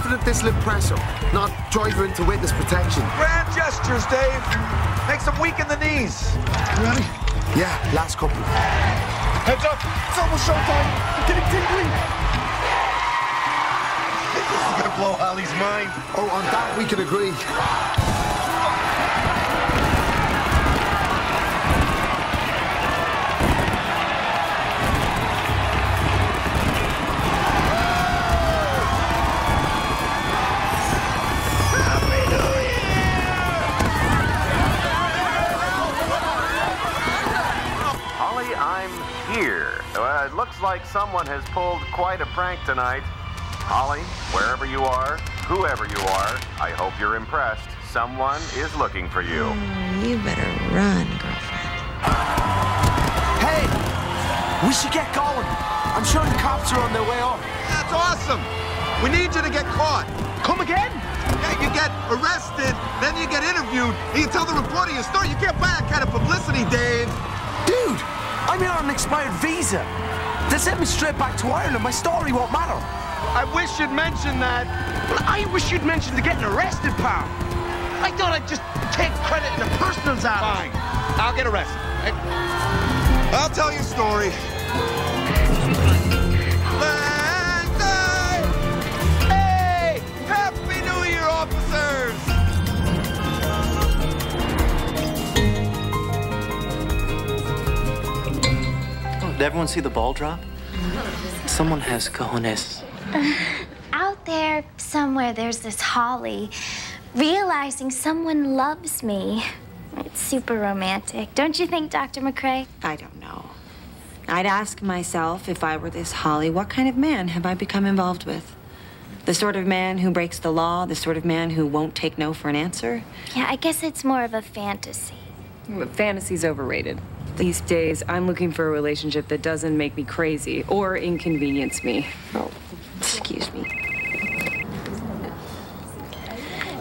confident this will impress her, not drive her into witness protection. Grand gestures, Dave. Makes them weak in the knees. You ready? Yeah, last couple. Heads up. It's almost showtime. I'm getting tingly. This is gonna blow Holly's mind. Oh, on that we can agree. It looks like someone has pulled quite a prank tonight. Holly, wherever you are, whoever you are, I hope you're impressed. Someone is looking for you. You better run, girlfriend. Hey! We should get going. I'm sure the cops are on their way up. That's awesome. We need you to get caught. Come again? Yeah, you get arrested, then you get interviewed, and you tell the reporter your story. You can't buy that kind of publicity, Dave. Dude, I'm here on an expired visa. They sent me straight back to Ireland. My story won't matter. I wish you'd mentioned that. Well, I wish you'd mentioned the getting arrested, pal. I thought I'd just take credit in the personals out. Fine. I'll get arrested. Right? I'll tell your story. Hey! Happy New Year, officers! Did everyone see the ball drop? Someone has cojones. Out there somewhere, there's this Holly realizing someone loves me. It's super romantic. Don't you think, Dr. McCrae? I don't know. I'd ask myself, if I were this Holly, what kind of man have I become involved with? The sort of man who breaks the law, the sort of man who won't take no for an answer? Yeah, I guess it's more of a fantasy. Fantasy's overrated. These days, I'm looking for a relationship that doesn't make me crazy or inconvenience me. Oh, excuse me.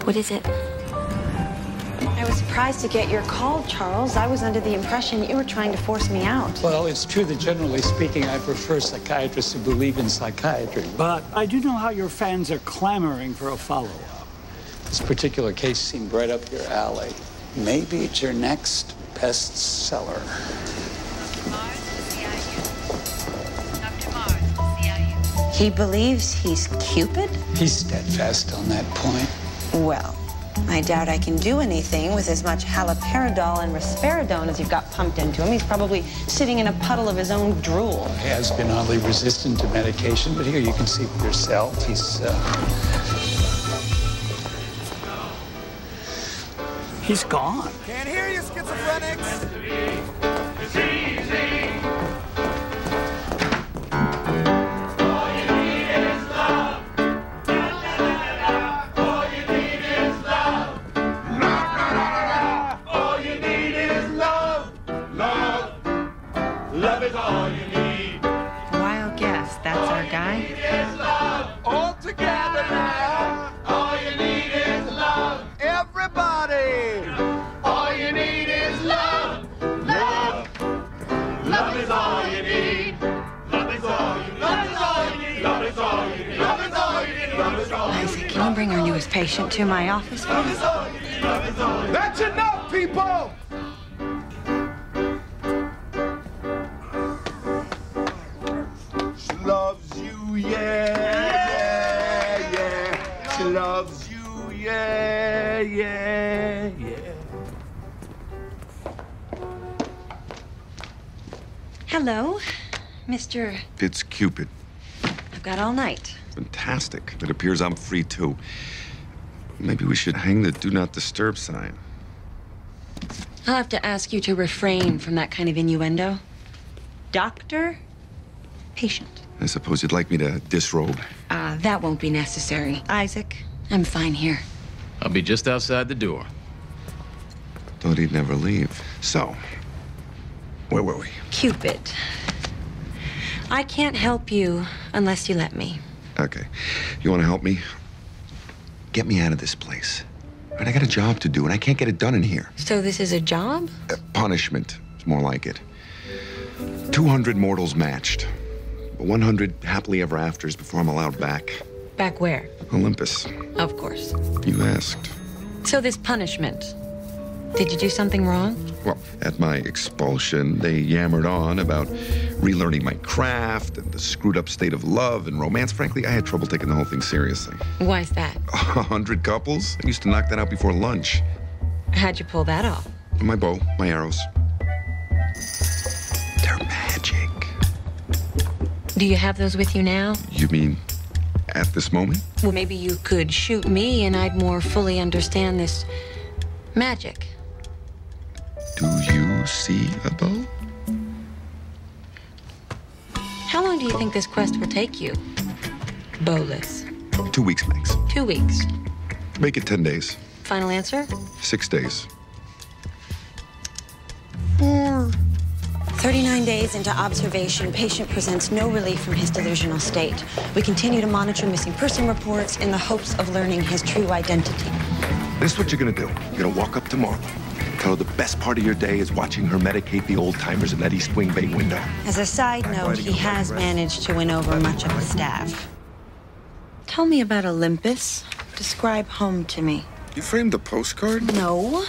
What is it? I was surprised to get your call, Charles. I was under the impression you were trying to force me out. Well, it's true that generally speaking, I prefer psychiatrists who believe in psychiatry. But I do know how your fans are clamoring for a follow-up. This particular case seemed right up your alley. Maybe it's your next bestseller. He believes he's Cupid? He's steadfast on that point. Well, I doubt I can do anything with as much haloperidol and risperidone as you've got pumped into him. He's probably sitting in a puddle of his own drool. He has been oddly resistant to medication, but here you can see for yourself. He's gone. Can't hear you, schizophrenics. It's easy. All you need is love. All you need is love. All you need is love. Love. Love is all you need. Wild guess. That's our guy? Is love. All together now. All you need is love. Everybody. All you need is love. Love. Love is all you need. Love is all you need. Love is all you need. Love is all you need. Love is all you need. Love is all you need. Isaac, can you bring our newest patient to my office? Love is all you need. Love is all you need. That's enough, people. She loves you, yeah, yeah. She loves you, yeah, yeah, yeah. Hello, Mr. It's Cupid. I've got all night. Fantastic. It appears I'm free, too. Maybe we should hang the Do Not Disturb sign. I'll have to ask you to refrain from that kind of innuendo. Doctor, patient. I suppose you'd like me to disrobe. That won't be necessary. Isaac, I'm fine here. I'll be just outside the door. Thought he'd never leave. So, where were we? Cupid. I can't help you unless you let me. Okay. You want to help me? Get me out of this place. All right, I got a job to do, and I can't get it done in here. So this is a job? Punishment is more like it. 200 mortals matched. 100 happily ever afters before I'm allowed back. Back where? Olympus. Of course. You asked. So this punishment, did you do something wrong? Well, at my expulsion, they yammered on about relearning my craft and the screwed up state of love and romance. Frankly, I had trouble taking the whole thing seriously. Why is that? 100 couples? I used to knock that out before lunch. How'd you pull that off? My bow, my arrows. They're magic. Do you have those with you now? You mean at this moment? Well, maybe you could shoot me and I'd more fully understand this magic. Do you see a bow? How long do you think this quest will take you? Bowless. 2 weeks max. 2 weeks. Make it 10 days. Final answer? 6 days. 39 days into observation, patient presents no relief from his delusional state. We continue to monitor missing person reports in the hopes of learning his true identity. This is what you're gonna do. You're gonna walk up to Marla. Tell her the best part of your day is watching her medicate the old-timers in that East Wing Bay window. As a side note, he has managed to win over much of the staff. Tell me about Olympus. Describe home to me. You framed the postcard? No.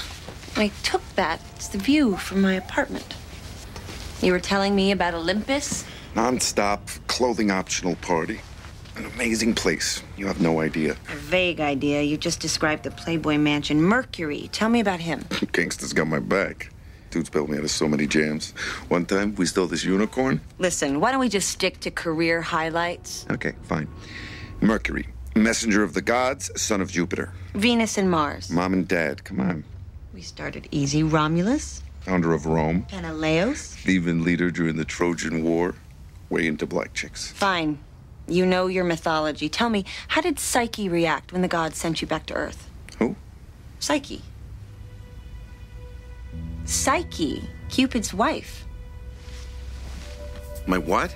I took that. It's the view from my apartment. You were telling me about Olympus? Non-stop, clothing-optional party. An amazing place. You have no idea. A vague idea. You just described the Playboy mansion. Mercury. Tell me about him. Gangsta's got my back. Dude's bailed me out of so many jams. One time, we stole this unicorn. Listen, why don't we just stick to career highlights? Okay, fine. Mercury, messenger of the gods, son of Jupiter. Venus and Mars. Mom and dad, come on. We started easy. Romulus. Founder of Rome. Peneleos. Thieving leader during the Trojan War. Way into black chicks. Fine. You know your mythology. Tell me, how did Psyche react when the gods sent you back to Earth? Who? Psyche. Psyche, Cupid's wife. My what?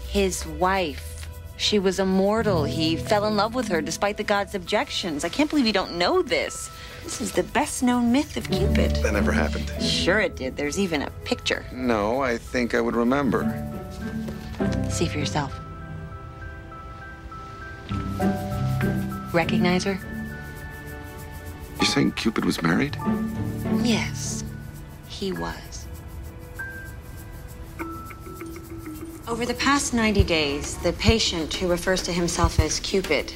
His wife. She was immortal. He fell in love with her despite the gods' objections. I can't believe you don't know this. This is the best-known myth of Cupid. That never happened. Sure it did. There's even a picture. No, I think I would remember. See for yourself. Recognize her? You're saying Cupid was married? Yes, he was. Over the past 90 days, the patient, who refers to himself as Cupid,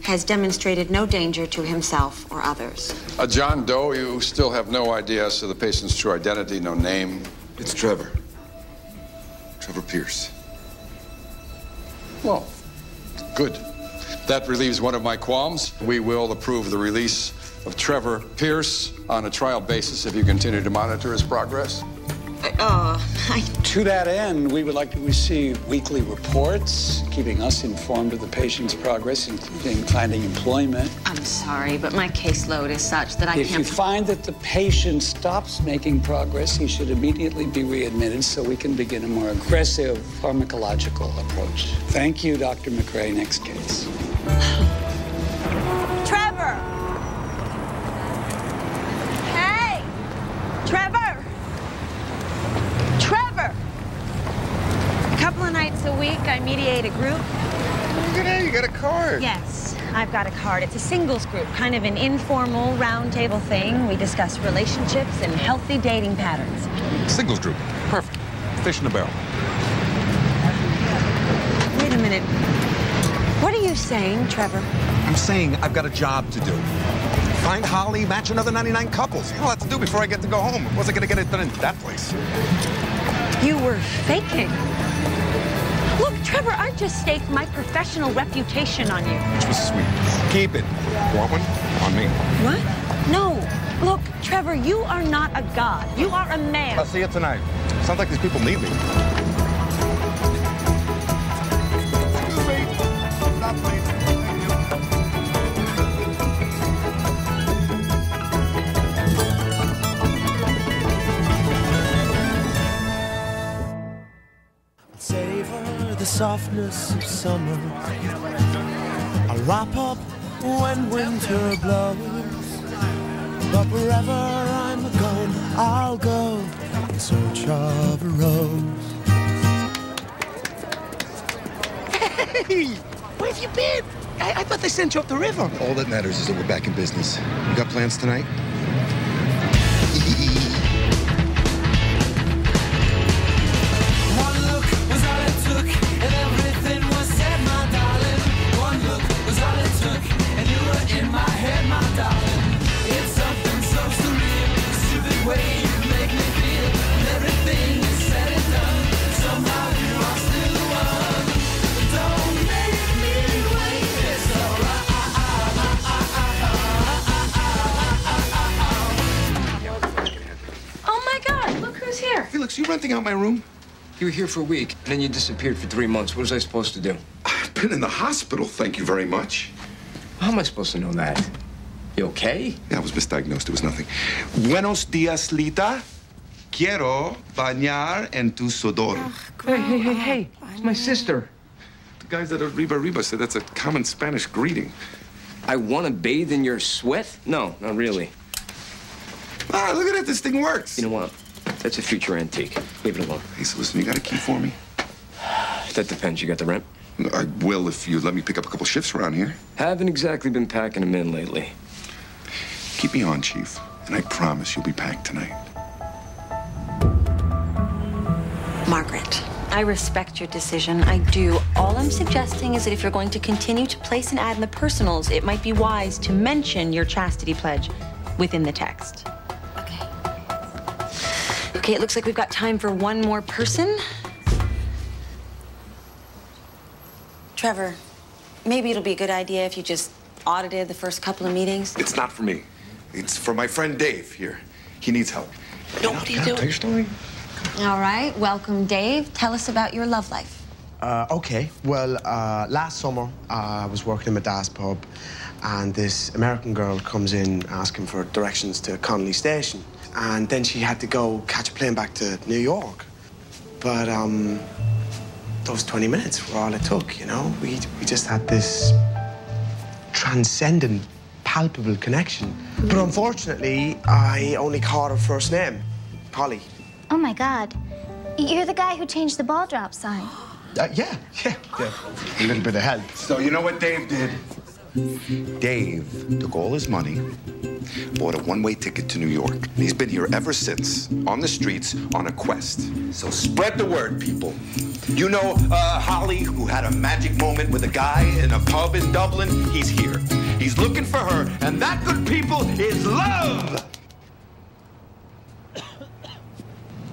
has demonstrated no danger to himself or others. John Doe, you still have no idea as to the patient's true identity, no name? It's Trevor. Trevor Pierce. Well, good. That relieves one of my qualms. We will approve the release of Trevor Pierce on a trial basis if you continue to monitor his progress. To that end, we would like to receive weekly reports, keeping us informed of the patient's progress, including finding employment. I'm sorry, but my caseload is such that I can't... If you find that the patient stops making progress, he should immediately be readmitted so we can begin a more aggressive pharmacological approach. Thank you, Dr. McRae. Next case. Trevor! Hey! Trevor! Trevor! A couple of nights a week, I mediate a group. Look at that, you got a card. Yes, I've got a card. It's a singles group, kind of an informal roundtable thing. We discuss relationships and healthy dating patterns. Singles group. Perfect. Fish in a barrel. Wait a minute. What are you saying, Trevor? I'm saying I've got a job to do. Find Holly, match another 99 couples. You know what to do before I get to go home. I wasn't gonna get it done in that place. You were faking. Look, Trevor, I just staked my professional reputation on you. Which was sweet. Keep it. Want one? On me. What? No. Look, Trevor, you are not a god. You are a man. I'll see you tonight. Sounds like these people need me. Excuse me. Stop, please. Savor the softness of summer. I'll wrap up when winter blows. But wherever I'm going, I'll go in search of a rose. Hey! Where have you been? I thought they sent you up the river. All that matters is that we're back in business. You got plans tonight? One look was all it took, and everything was said, my darling. One look was all it took, and you were in my head, my darling. It's something so surreal, stupid way you make me feel. And everything is said and done, somehow you are still the one. Don't make me wait, it's alright. Oh my God, look who's here. Felix, you renting out my room? You were here for a week, and then you disappeared for 3 months. What was I supposed to do? I've been in the hospital, thank you very much. How am I supposed to know that? You okay? Yeah, I was misdiagnosed. It was nothing. Buenos dias, Lita. Quiero bañar en tu sudor. Hey. It's my sister. The guys at Arriba Arriba said that's a common Spanish greeting. I want to bathe in your sweat? No, not really. Ah, look at it. This thing works. You know what? That's a future antique. Leave it alone. Hey, so listen, you got a key for me? That depends. You got the rent? I will if you let me pick up a couple shifts around here. Haven't exactly been packing them in lately. Keep me on, Chief, and I promise you'll be packed tonight. Margaret, I respect your decision. I do. All I'm suggesting is that if you're going to continue to place an ad in the personals, it might be wise to mention your chastity pledge within the text. Okay, it looks like we've got time for one more person. Trevor, maybe it'll be a good idea if you just audited the first couple of meetings. It's not for me. It's for my friend Dave here. He needs help. No, what are you doing? Tell your story. All right, welcome, Dave. Tell us about your love life. Okay. Well, last summer, I was working in my dad's pub, and this American girl comes in asking for directions to Connolly Station. And then she had to go catch a plane back to New York. But, those 20 minutes were all it took, you know? We just had this transcendent, palpable connection. But unfortunately, I only caught her first name, Holly. Oh, my God. You're the guy who changed the ball drop sign. Yeah. A little bit of help. So you know what Dave did? Dave took all his money, bought a one-way ticket to New York. And he's been here ever since, on the streets, on a quest. So spread the word, people. You know Holly, who had a magic moment with a guy in a pub in Dublin? He's here. He's looking for her, and that, good people, is love!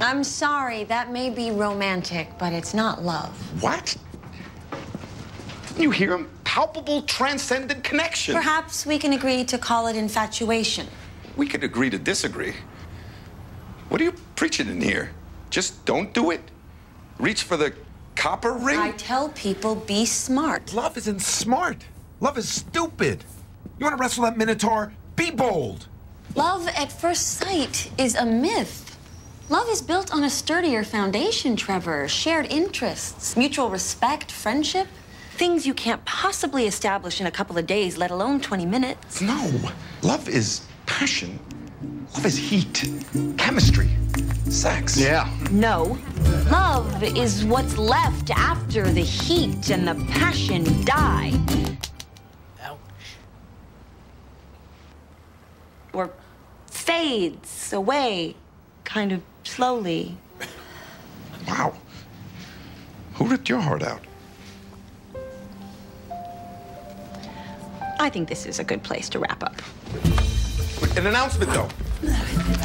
I'm sorry, that may be romantic, but it's not love. What? Didn't you hear him? Palpable, transcendent connection. Perhaps we can agree to call it infatuation. We could agree to disagree. What are you preaching in here? Just don't do it? Reach for the copper ring? I tell people, be smart. Love isn't smart. Love is stupid. You want to wrestle that Minotaur? Be bold. Love at first sight is a myth. Love is built on a sturdier foundation, Trevor. Shared interests, mutual respect, friendship. Things you can't possibly establish in a couple of days, let alone 20 minutes. No. Love is passion. Love is heat, chemistry, sex. Yeah. No. Love is what's left after the heat and the passion die. Ouch. Or fades away, kind of slowly. Wow. Who ripped your heart out? I think this is a good place to wrap up. An announcement, though.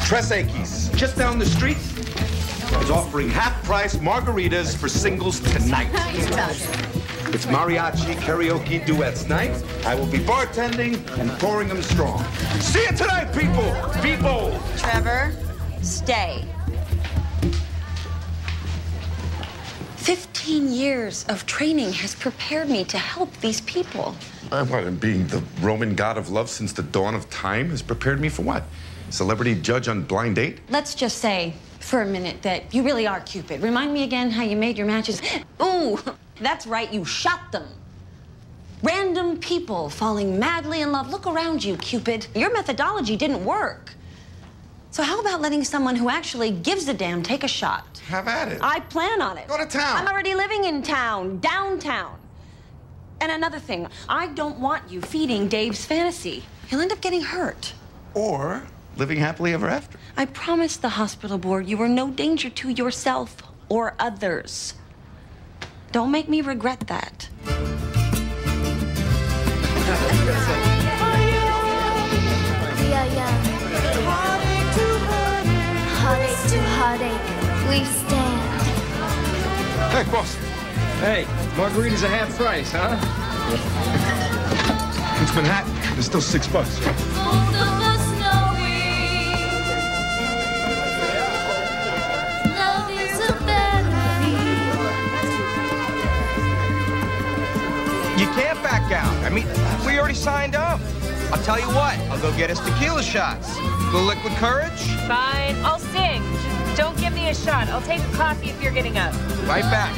Tres Equis, just down the street, is offering half-price margaritas for singles tonight. It's mariachi karaoke duets night. I will be bartending and pouring them strong. See you tonight, people. Be bold. Trevor, stay. 15 years of training has prepared me to help these people. What, being the Roman god of love since the dawn of time has prepared me for what? Celebrity judge on Blind Date? Let's just say for a minute that you really are Cupid. Remind me again how you made your matches. Ooh, that's right, you shot them. Random people falling madly in love. Look around you, Cupid. Your methodology didn't work. So how about letting someone who actually gives a damn take a shot? Have at it. I plan on it. Go to town. I'm already living in town, downtown. And another thing, I don't want you feeding Dave's fantasy. He'll end up getting hurt. Or living happily ever after. I promised the hospital board you were no danger to yourself or others. Don't make me regret that. Yeah. Heartache to heartache, we stand. Hey, boss. Hey, margarita's a half price, huh? It's Manhattan. There's still $6. You can't back out. I mean, we already signed up. I'll tell you what, I'll go get us tequila shots. Little liquid courage? Fine, I'll sing. Just don't give me a shot. I'll take a coffee if you're getting up. Right back.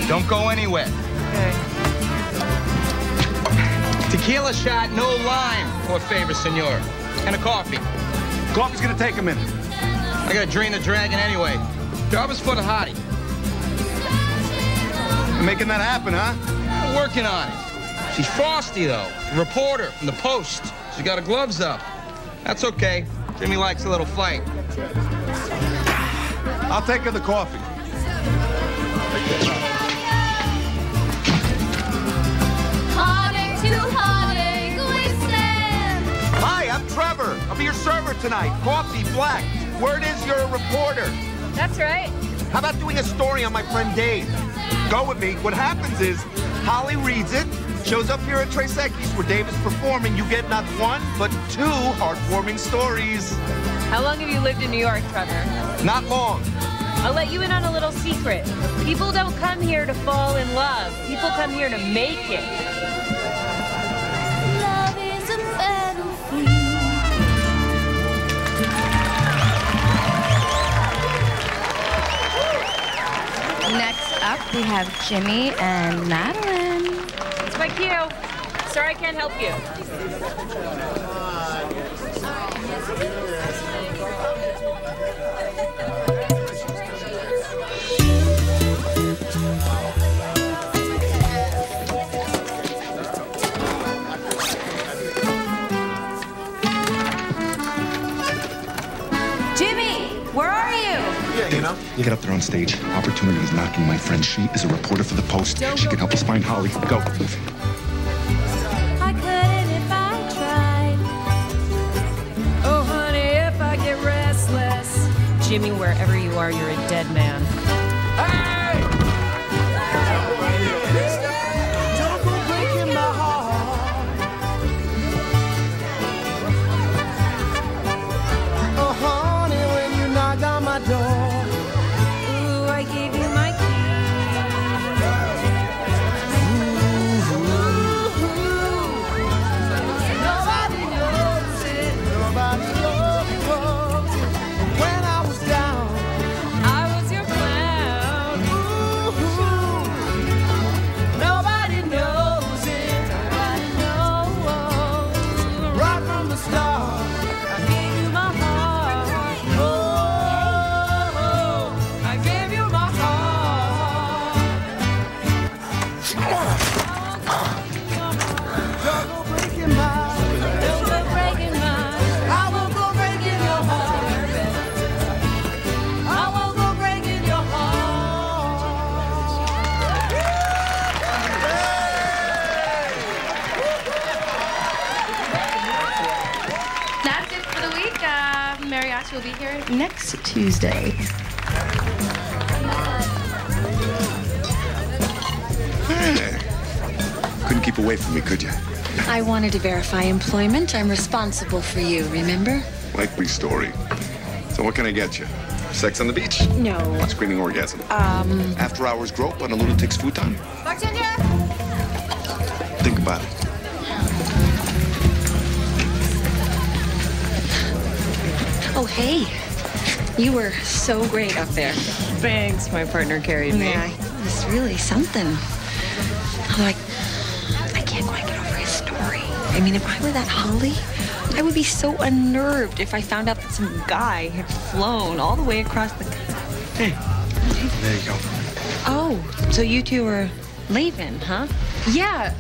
Don't go anywhere. Okay. Tequila shot, no lime, por favor, senor. And a coffee. Coffee's gonna take a minute. I gotta drain the dragon anyway. Job is for the hottie. You're making that happen, huh? I'm working on it. She's frosty, though. A reporter from the Post. She got her gloves up. That's okay. Jimmy likes a little fight. I'll take her the coffee. Heartache to heartache, we stand. Hi, I'm Trevor. I'll be your server tonight. Coffee, black. Word is you're a reporter. That's right. How about doing a story on my friend Dave? Go with me. What happens is, Holly reads it, shows up here at Tres Equis where Dave is performing. You get not one, but two heartwarming stories. How long have you lived in New York, Trevor? Not long. I'll let you in on a little secret. People don't come here to fall in love. People come here to make it. Love is a battlefield. Next up, we have Jimmy and Madeline. It's my cue. Sorry I can't help you. Jimmy, where are you? Yeah, you know. You get up there on stage. Opportunity is knocking, my friend. She is a reporter for the Post. She can help us find Holly. Go. I couldn't if I tried. Oh, honey, if I get restless. Jimmy, wherever you are, you're a dead man. Don't go breaking my heart. Oh, honey, when you knocked on my door. Ooh, I gave you my key. Nobody knows it. Nobody knows it. When I was down, I was your clown. nobody knows it. Nobody knows. Right from the start, I gave you my heart. oh, I gave you my heart. don't go breaking my. Don't go breaking mine. I won't go breaking your heart. I won't go breaking your That's it for the week. Mariachi will be here next Tuesday. Hey. Couldn't keep away from me, could you? I wanted to verify employment. I'm responsible for you, remember? Likely story. So what can I get you? Sex on the beach? No. Screaming orgasm? After hours grope on a lunatic's futon? Bartender? Think about it. Oh, hey. You were so great up there. Thanks, my partner carried me. Yeah, it was really something. Like, I can't quite get over his story. I mean, if I were that Holly, I would be so unnerved if I found out that some guy had flown all the way across the... Hey, there you go. Oh, so you two are leaving, huh? Yeah,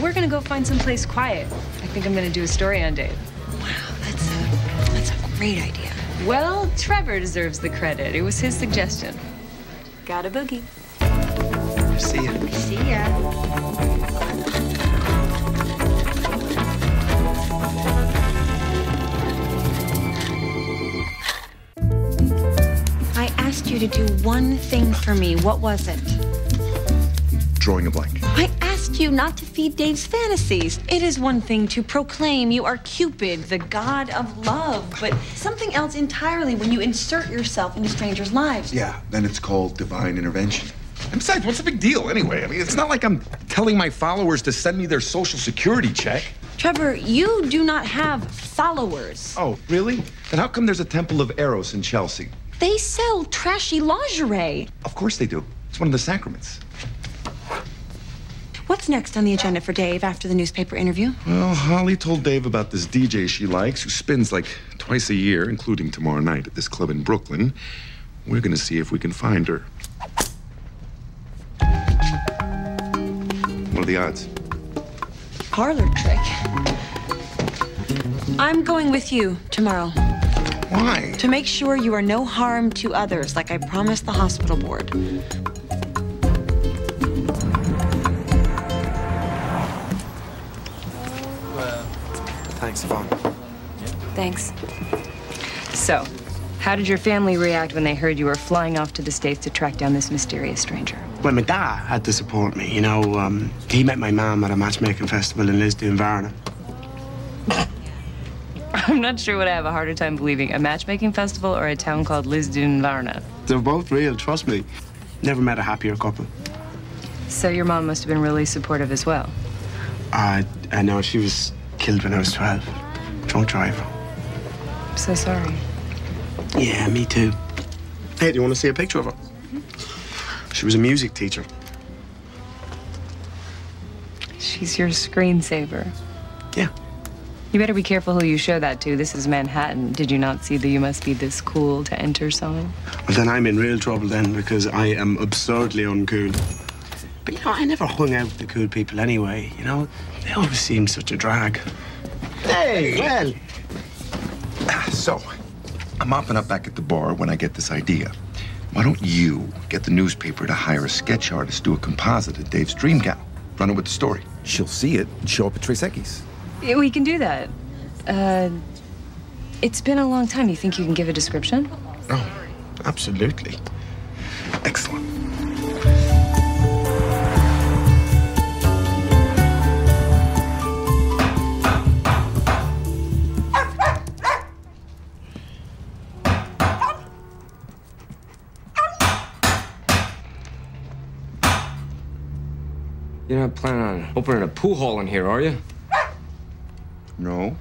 we're gonna go find someplace quiet. I think I'm gonna do a story on Dave. Wow, that's a great idea. Well, Trevor deserves the credit. It was his suggestion. Got a boogie. See ya. See ya. I asked you to do one thing for me. What was it? Drawing a blank. I asked you not to feed Dave's fantasies. It is one thing to proclaim you are Cupid, the god of love, but something else entirely when you insert yourself into strangers' lives. Yeah, then it's called divine intervention. And besides, what's the big deal anyway? I mean, it's not like I'm telling my followers to send me their social security check. Trevor, you do not have followers. Oh, really? Then how come there's a temple of Eros in Chelsea? They sell trashy lingerie. Of course they do. It's one of the sacraments. What's next on the agenda for Dave after the newspaper interview? Well, Holly told Dave about this DJ she likes who spins like twice a year, including tomorrow night at this club in Brooklyn. We're gonna see if we can find her. What are the odds? Parlor trick. I'm going with you tomorrow. Why? To make sure you are no harm to others, like I promised the hospital board. Thanks, Yvonne. Thanks. So, how did your family react when they heard you were flying off to the States to track down this mysterious stranger? Well, my dad had to support me, you know. He met my mum at a matchmaking festival in Lisdoon, Varna. I'm not sure what I have a harder time believing, a matchmaking festival or a town called Lisdoon, Varna. They're both real, trust me. Never met a happier couple. So your mom must have been really supportive as well. I know, she was killed when I was 12. Drunk driver. I'm so sorry. Yeah, me too. Hey, do you want to see a picture of her? She was a music teacher. She's your screensaver. Yeah. You better be careful who you show that to. This is Manhattan. Did you not see the "You Must Be This Cool to Enter" sign? Well, then I'm in real trouble then, because I am absurdly uncool. But, you know, I never hung out with the cool people anyway, you know? They always seemed such a drag. Hey, well. So, I'm mopping up back at the bar when I get this idea. Why don't you get the newspaper to hire a sketch artist to do a composite of Dave's dream gown? Run it with the story. She'll see it and show up at Tresekis. Yeah, we can do that. It's been a long time. You think you can give a description? Oh, absolutely. Excellent. You're not planning on opening a pool hall in here, are you? No.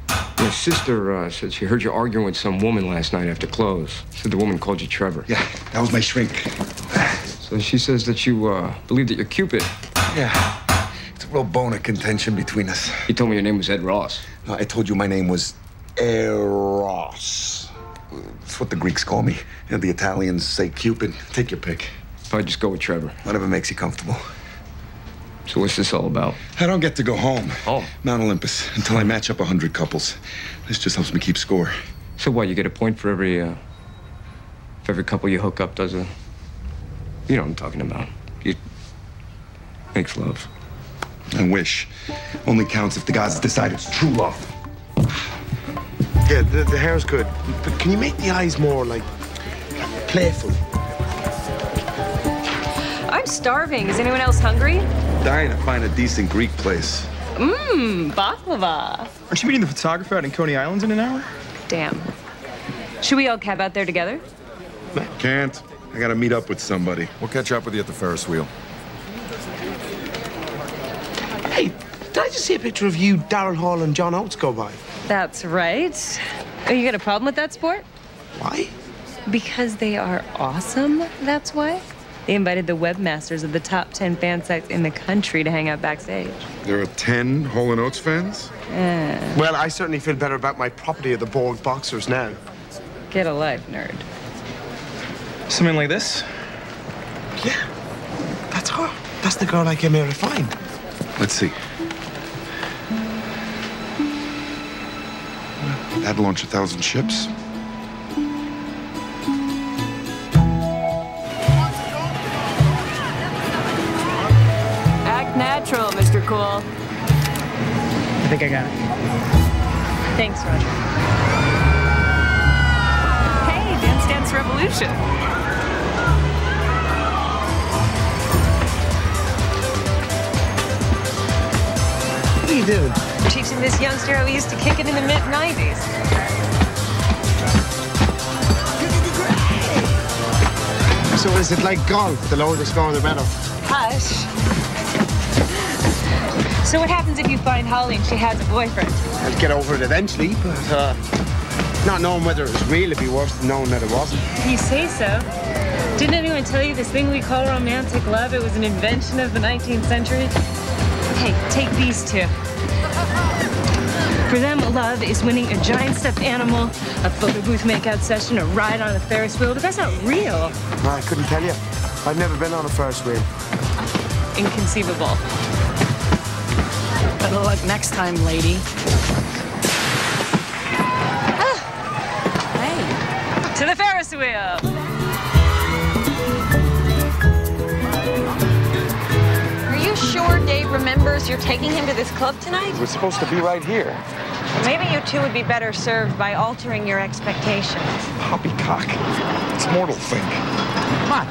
My sister said she heard you arguing with some woman last night after close. Said the woman called you Trevor. Yeah, that was my shrink. So she says that you believe that you're Cupid. Yeah. It's a real bone of contention between us. You told me your name was Ed Ross. No, I told you my name was Eros. That's what the Greeks call me. And the Italians say Cupid. Take your pick. I'd just go with Trevor. Whatever makes you comfortable. So what's this all about? I don't get to go home. Home? Mount Olympus, until I match up 100 couples. This just helps me keep score. So what, you get a point for every couple you hook up does a... You know what I'm talking about. You... makes love. I wish. Only counts if the gods decide it's true love. Yeah, the hair's good. But can you make the eyes more, like, playful? I'm starving. Is anyone else hungry? Dying to find a decent Greek place. Baklava. Aren't you meeting the photographer out in Coney Islands in an hour? Damn. Should we all cab out there together? Can't. I gotta meet up with somebody. We'll catch up with you at the Ferris wheel. Hey, did I just see a picture of you, Daryl Hall, and John Oates go by? That's right. Oh, you got a problem with that sport? Why? Because they are awesome, that's why. They invited the webmasters of the top 10 fan sites in the country to hang out backstage. There are 10 Hall & Oates fans? Well, I certainly feel better about my property of the Borg Boxers now. Get a life, nerd. Something like this? Yeah, that's her. That's the girl I came here to find. Let's see. That'd launch 1,000 ships. Act natural, Mr. Cool. I think I got it. Thanks, Roger. Hey, Dance Dance Revolution. What are you doing? Teaching this youngster how we used to kick it in the mid-90s. So is it like golf? The lower the score, the better. Hush. So what happens if you find Holly and she has a boyfriend? I'll get over it eventually, but not knowing whether it was real would be worse than knowing that it wasn't. You say so. Didn't anyone tell you this thing we call romantic love, it was an invention of the 19th century? Hey, take these two. For them, love is winning a giant stuffed animal, a photo booth makeout session, a ride on a Ferris wheel, but that's not real. No, I couldn't tell you. I've never been on a Ferris wheel. Inconceivable. Better luck next time, lady. Hey. To the Ferris wheel. Are you sure Dave remembers you're taking him to this club tonight? We're supposed to be right here. Maybe you two would be better served by altering your expectations. Poppycock. It's a mortal thing. Come on.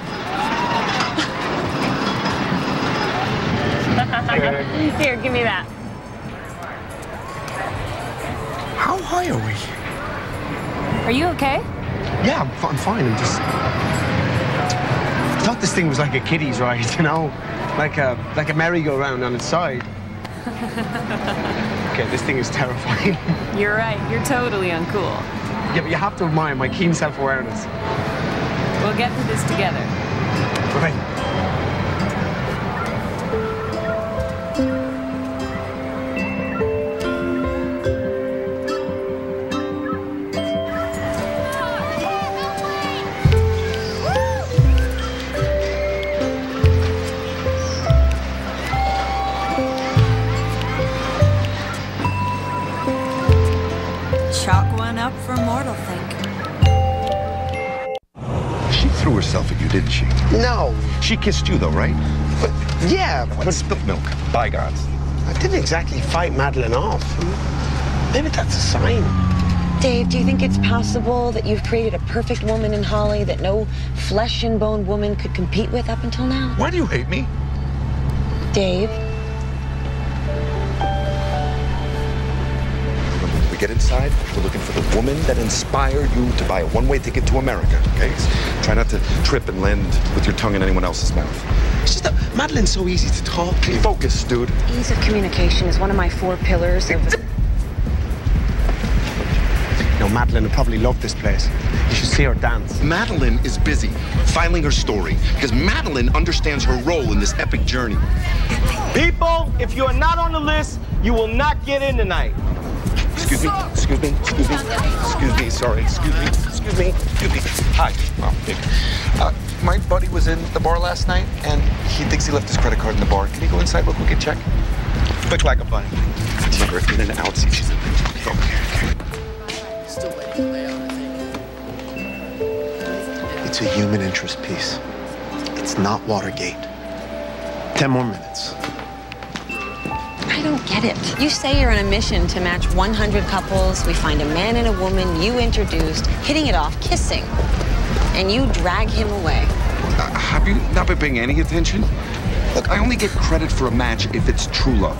Here, give me that. How high are we? Are you okay? Yeah, I'm fine. I thought this thing was like a kiddie's ride, you know? Like a merry-go-round on its side. Okay, this thing is terrifying. You're right. You're totally uncool. Yeah, but you have to admire my keen self-awareness. We'll get through this together. Right. Chalk one up for mortal think. She threw herself at you, didn't she? No. She kissed you, though, right? But, yeah, but... Spilt milk. Bygones. I didn't exactly fight Madeline off. Maybe that's a sign. Dave, do you think it's possible that you've created a perfect woman in Holly that no flesh and bone woman could compete with up until now? Why do you hate me? Dave? When we get inside, we're looking for the woman that inspired you to buy a one-way ticket to America, okay? Try not to trip and land with your tongue in anyone else's mouth. It's just that Madeline's so easy to talk to. Focus, dude. Ease of communication is one of my 4 pillars of... You know, Madeline would probably love this place. You should see her dance. Madeline is busy filing her story because Madeline understands her role in this epic journey. People, if you are not on the list, you will not get in tonight. Excuse me, excuse me, excuse me, excuse me, sorry, excuse me, excuse me, excuse me. Hi, baby. My buddy was in the bar last night, and he thinks he left his credit card in the bar. Can you go inside real quick and check? Quick like a bunny. Remember, in and out, see if she's in there. Okay. Still like to lay out, I think. It's a human interest piece. It's not Watergate. 10 more minutes. I don't get it. You say you're on a mission to match 100 couples. We find a man and a woman you introduced, hitting it off, kissing. And you drag him away. Have you not been paying any attention? Look, I only get credit for a match if it's true love.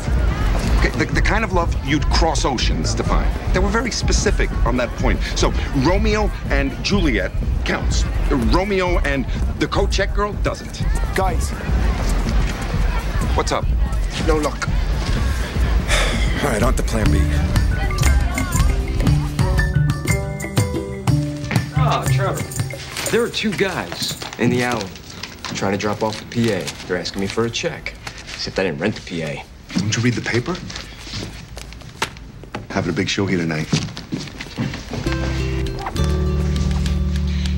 Okay, the kind of love you'd cross oceans to find. They were very specific on that point. So Romeo and Juliet counts. Romeo and the coat check girl doesn't. Guys. What's up? No luck. All right, on to plan B. Oh, Trevor. There are 2 guys in the alley trying to drop off the PA. They're asking me for a check. Except I didn't rent the PA. Don't you read the paper? Having a big show here tonight.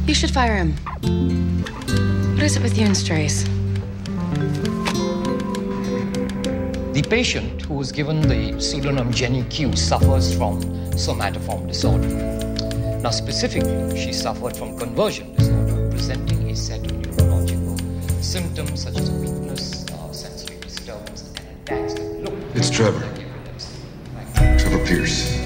You should fire him. What is it with you and Strays? The The patient, who was given the pseudonym Jenny Q, suffers from somatoform disorder. Now, specifically, she suffered from conversion disorder, presenting a set of neurological symptoms such as weakness, sensory disturbance, and attacks that look... It's Trevor. Trevor Pierce.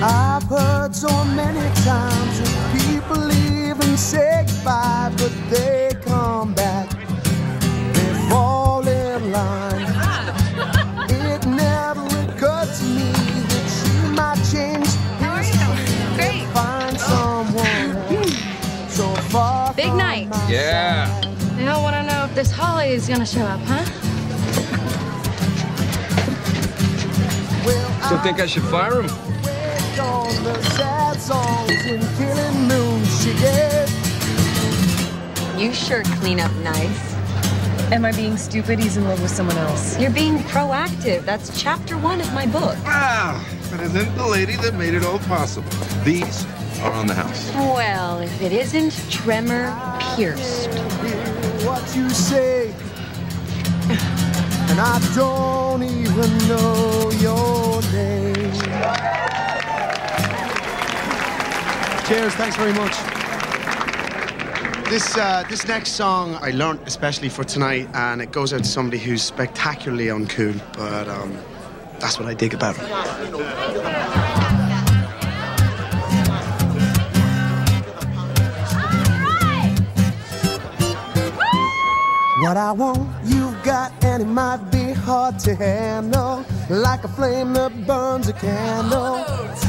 I've heard so many times that people leave and say goodbye, but they come back, they fall in line. It never occurred to me that she might change history and find someone so far. Big night. Yeah. I don't want to know if this Holly is gonna show up, huh? So think I should fire him? On the sad songs and killing moons she gave. You sure clean up nice. Am I being stupid? He's in love with someone else. You're being proactive. That's chapter 1 of my book. Wow, but isn't the lady that made it all possible? These are on the house. Well, if it isn't Tremor Pierced. What you say, and I don't even know your name. Cheers, thanks very much. This next song I learned especially for tonight, and it goes out to somebody who's spectacularly uncool, but that's what I dig about her. What I want, you've got, and it might be hard to handle. Like a flame that burns a candle.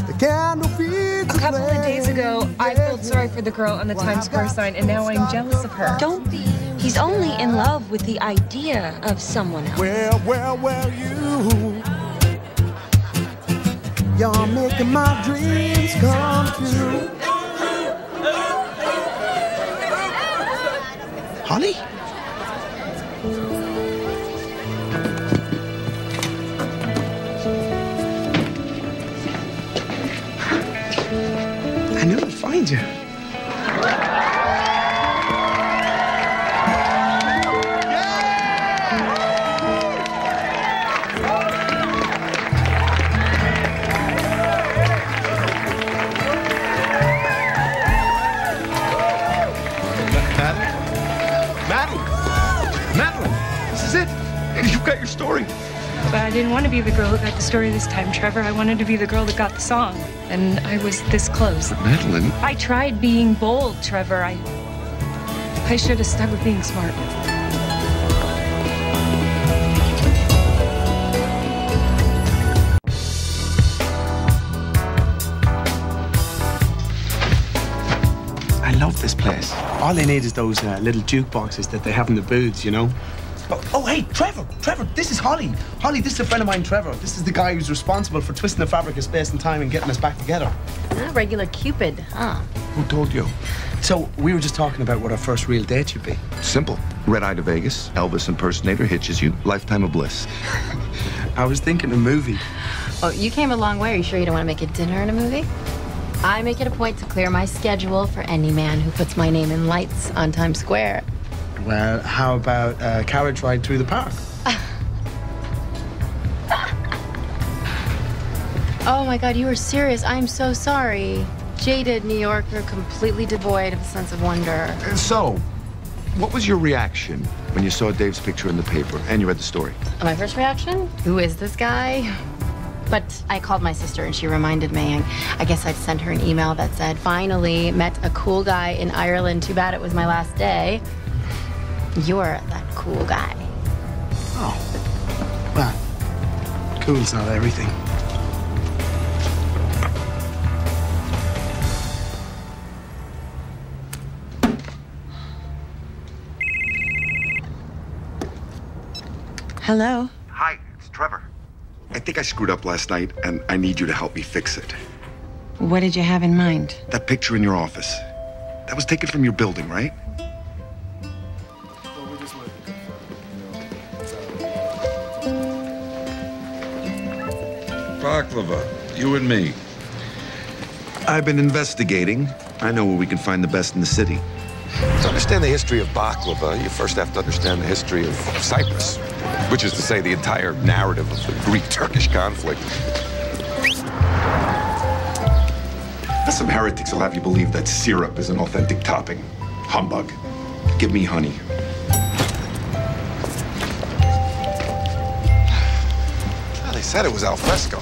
The candle feeds a couple of days ago, I felt sorry for the girl on the Times Square sign, and now I'm jealous of her. Don't be. He's only in love with the idea of someone else. Well, you're making my dreams come true. Holly? I knew I'd find you. Madeline, this is it. You've got your story. But I didn't want to be the girl who got the story this time, Trevor. I wanted to be the girl that got the song. And I was this close. Madeline? I tried being bold, Trevor. I should have stuck with being smart. I love this place. All they need is those little jukeboxes that they have in the booths, you know? Oh, hey, Trevor, this is Holly. Holly, this is a friend of mine, Trevor. This is the guy who's responsible for twisting the fabric of space and time and getting us back together. Regular Cupid, huh? Who told you? So, we were just talking about what our first real date should be. Simple. Red Eye to Vegas, Elvis impersonator hitches you, lifetime of bliss. I was thinking a movie. Oh, you came a long way. Are you sure you don't want to make a dinner and a movie? I make it a point to clear my schedule for any man who puts my name in lights on Times Square. Well, how about a carriage ride through the park? Oh my God, you were serious. I'm so sorry. Jaded New Yorker, completely devoid of a sense of wonder. So, what was your reaction when you saw Dave's picture in the paper and you read the story? My first reaction? Who is this guy? But I called my sister and she reminded me. I guess I'd sent her an email that said, finally met a cool guy in Ireland. Too bad it was my last day. You're that cool guy. Oh. Well, cool's not everything. Hello? Hi, it's Trevor. I think I screwed up last night, and I need you to help me fix it. What did you have in mind? That picture in your office. That was taken from your building, right? baklava. You and me. I've been investigating. I know where we can find the best in the city. To understand the history of baklava, you first have to understand the history of Cyprus, which is to say the entire narrative of the Greek-Turkish conflict. Some heretics will have you believe that syrup is an authentic topping. Humbug. Give me honey. Well, they said it was al fresco.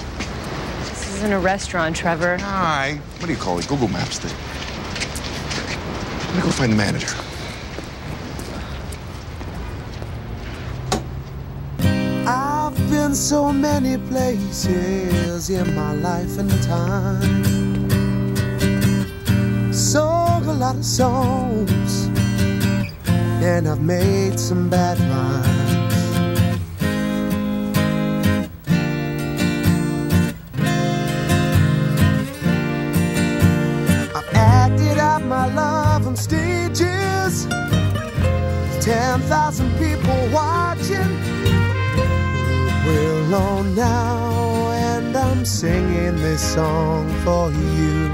This isn't a restaurant, Trevor. All right. What do you call it? Google Maps thing. Let me go find the manager. I've been so many places in my life and time. Sung a lot of songs, and I've made some bad rhymes. I've acted out my love on stages, 10,000 people watching. We're alone now, and I'm singing this song for you.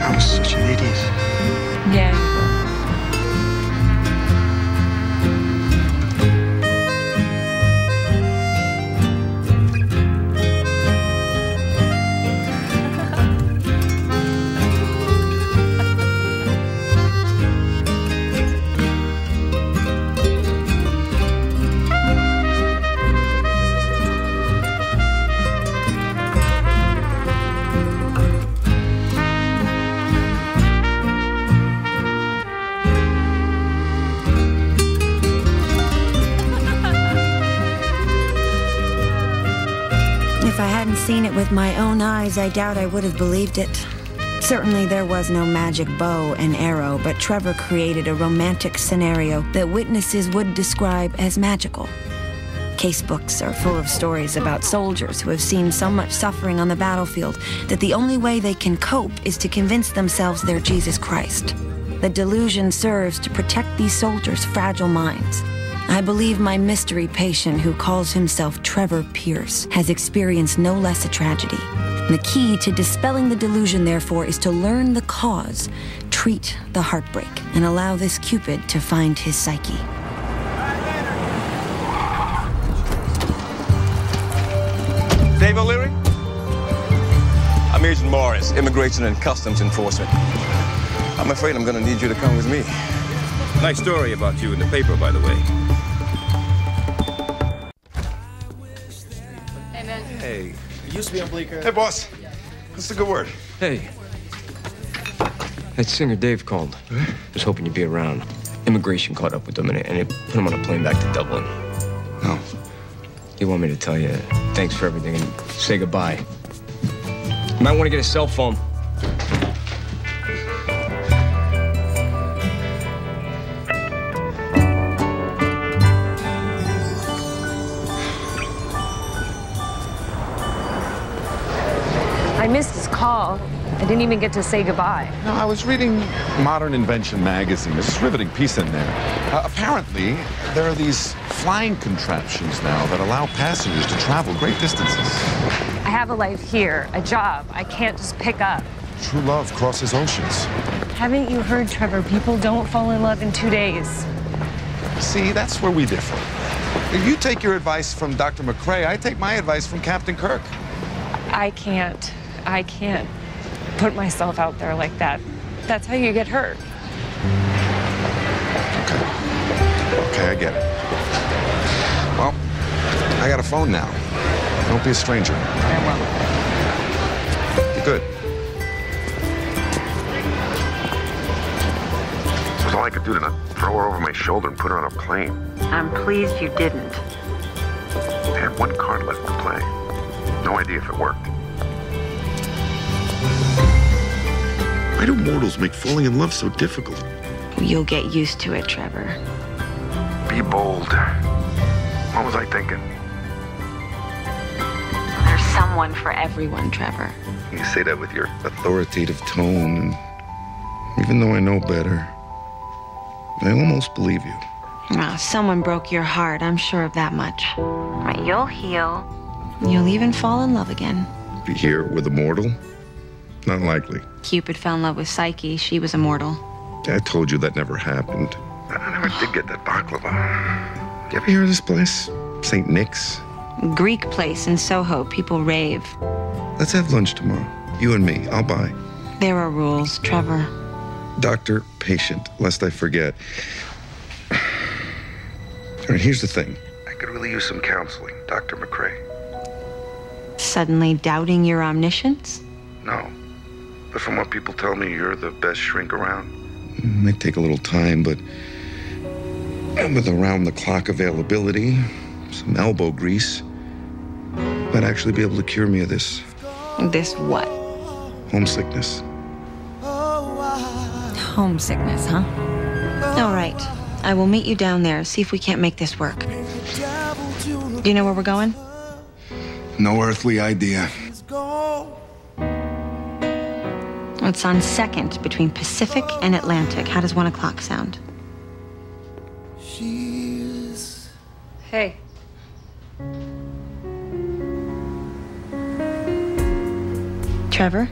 I was such an idiot. Yeah. If I hadn't seen it with my own eyes, I doubt I would have believed it. Certainly there was no magic bow and arrow, but Trevor created a romantic scenario that witnesses would describe as magical. Casebooks are full of stories about soldiers who have seen so much suffering on the battlefield that the only way they can cope is to convince themselves they're Jesus Christ. The delusion serves to protect these soldiers' fragile minds. I believe my mystery patient, who calls himself Trevor Pierce, has experienced no less a tragedy. The key to dispelling the delusion, therefore, is to learn the cause, treat the heartbreak, and allow this Cupid to find his psyche. Dave O'Leary? I'm Agent Morris, Immigration and Customs Enforcement. I'm afraid I'm going to need you to come with me. Nice story about you in the paper, by the way. Hey, man. Hey. It used to be on Bleecker. Hey, boss. What's the good word? Hey. That singer Dave called. Was hoping you'd be around. Immigration caught up with him, and it put him on a plane back to Dublin. No. He wanted me to tell you thanks for everything and say goodbye. You might want to get a cell phone. I missed his call. I didn't even get to say goodbye. No, I was reading Modern Invention magazine. There's a riveting piece in there. Apparently, there are these flying contraptions now that allow passengers to travel great distances. I have a life here, a job. I can't just pick up. True love crosses oceans. Haven't you heard, Trevor? People don't fall in love in 2 days. See, that's where we differ. You take your advice from Dr. McCrae. I take my advice from Captain Kirk. I can't put myself out there like that. That's how you get hurt. Okay, I get it. Well, I got a phone now. Don't be a stranger. I won't. You're good. It was all I could do to not throw her over my shoulder and put her on a plane. I'm pleased you didn't. I had one card left to play. No idea if it worked. Why do mortals make falling in love so difficult? You'll get used to it, Trevor. Be bold. What was I thinking? There's someone for everyone, Trevor. You say that with your authoritative tone, and Even though I know better, I almost believe you. Ah, someone broke your heart, I'm sure of that much. Right, you'll heal. You'll even fall in love again. Be here with a mortal? Not likely. Cupid fell in love with Psyche. She was immortal. I told you that never happened. I never did get that baklava. You ever hear of this place? St. Nick's? Greek place in Soho. People rave. Let's have lunch tomorrow. You and me. I'll buy. There are rules, Trevor. Doctor, patient, lest I forget. All right, here's the thing. I could really use some counseling, Dr. McCrae. Suddenly doubting your omniscience? No. But from what people tell me, you're the best shrink around. It might take a little time, but with around-the-clock availability, some elbow grease, might actually be able to cure me of this. This what? Homesickness. Homesickness, huh? All right. I will meet you down there, see if we can't make this work. Do you know where we're going? No earthly idea. It's on 2nd between Pacific and Atlantic. How does 1 o'clock sound? Hey. Trevor?